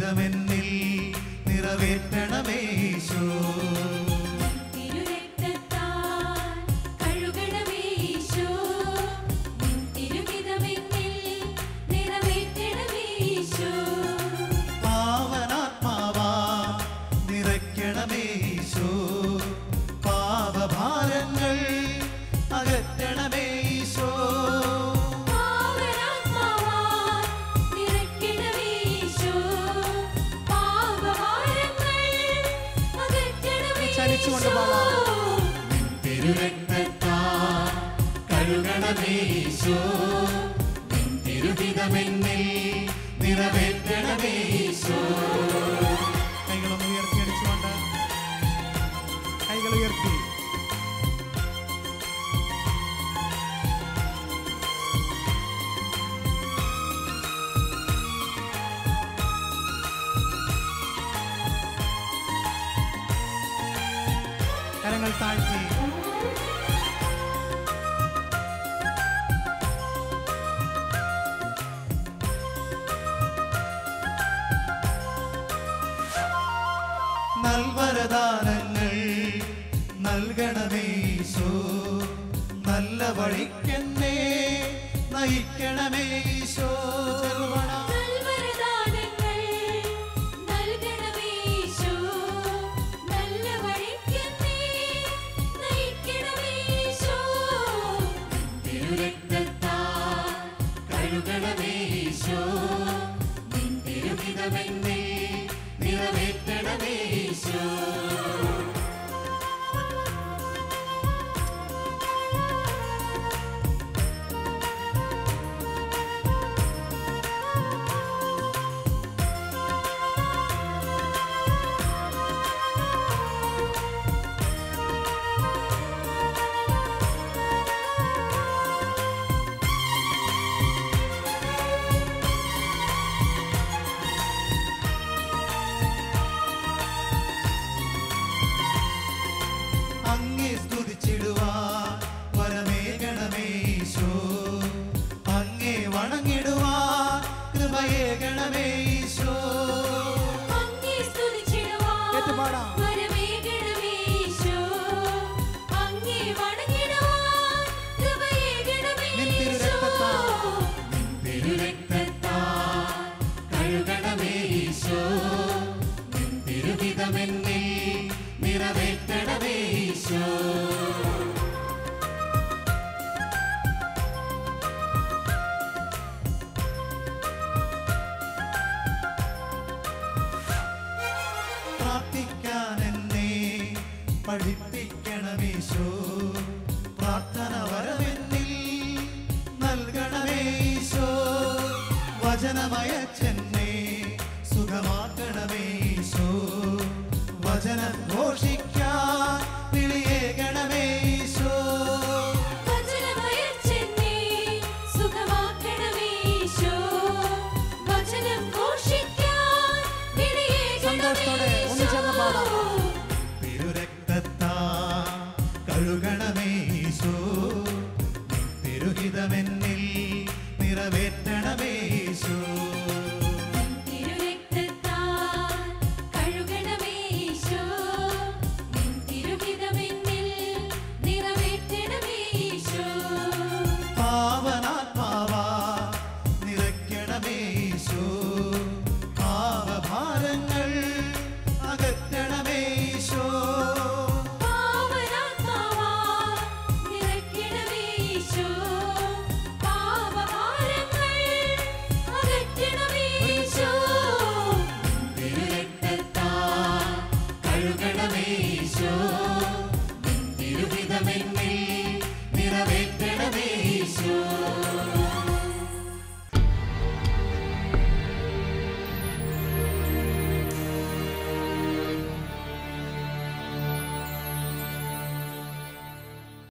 തിരുഹിതമെന്നിൽ നിറവേറ്റണമേ ഈശോ. കഴുകണമേ ഈശോ, നിൻ തിരുഹിതമെന്നിൽ നിറവേറ്റണമേ ഈശോ. കൈകളൊന്ന് ഉയർത്തി അടിച്ചുകൊണ്ട് കൈകൾ ഉയർത്തി കരങ്ങൾ താഴ്ത്തി നൽവരദാനങ്ങൾ നൽകണമേ ഈശോ, നല്ല വഴിക്കെന്നെ നയിക്കണമേ ഈശോ. കഴുകണമേ ഈശോ, നിൻ തിരുഹിതമെന്നിൽ നിറവേറ്റണമേ ഈശോ. അങ്ങേ സ്തുതിച്ചിടുവാൻ വരമേകണമേ ഈശോ, അങ്ങേ വണങ്ങിടുവാൻ കൃപയേകണമേ ഈശോ. അങ്ങേ സ്തുതിച്ചിടുവാൻ വരമേകണമേ ഈശോ, അങ്ങേ വണങ്ങിടുവാൻ കൃപയേകണമേ ഈശോ. നിൻ തിരുരക്തത്താൽ കഴുകണമേ ഈശോ, നിൻ തിരുഹിതമെന്നിൽ നിറവേറ്റണമേ ഈശോ. പ്രാർത്ഥിക്കാൻ എന്നെ പഠിപ്പിക്കണമേ ഈശോ, പ്രാർത്ഥന വരമെന്നിൽ നൽകണമേ ഈശോ. വചനമയച്ചെന്നെ സുഖമാക്കണമേ ഈശോ, വചനം ഘോഷിക്കാൻ വിളിയേകണമേ ഈശോ. വചനമയച്ചെന്നെ സുഖമാക്കണമേ ഈശോ, വചനം ഘോഷിക്കാൻ വിളിയേകണമേ ഈശോ. തിരുരക്തത്താൽ കഴുകണമേ ഈശോ, തിരുഹിതമെന്നിൽ നിറവേറ്റണമേ ഈശോ. പാവനാത്മാവാ നിറയ്ക്കണമേ ഈശോ, പാവഭാരങ്ങൾ അകറ്റണമേ ഈശോ. പാവനാത്മാവാ നിറയ്ക്കണമേ ഈശോ, പാവഭാരങ്ങൾ അകറ്റണമേ ഈശോ. തിരുരക്തത്താൽ കഴുകണമേ ഈശോ, തിരുഹിതമെന്നിൽ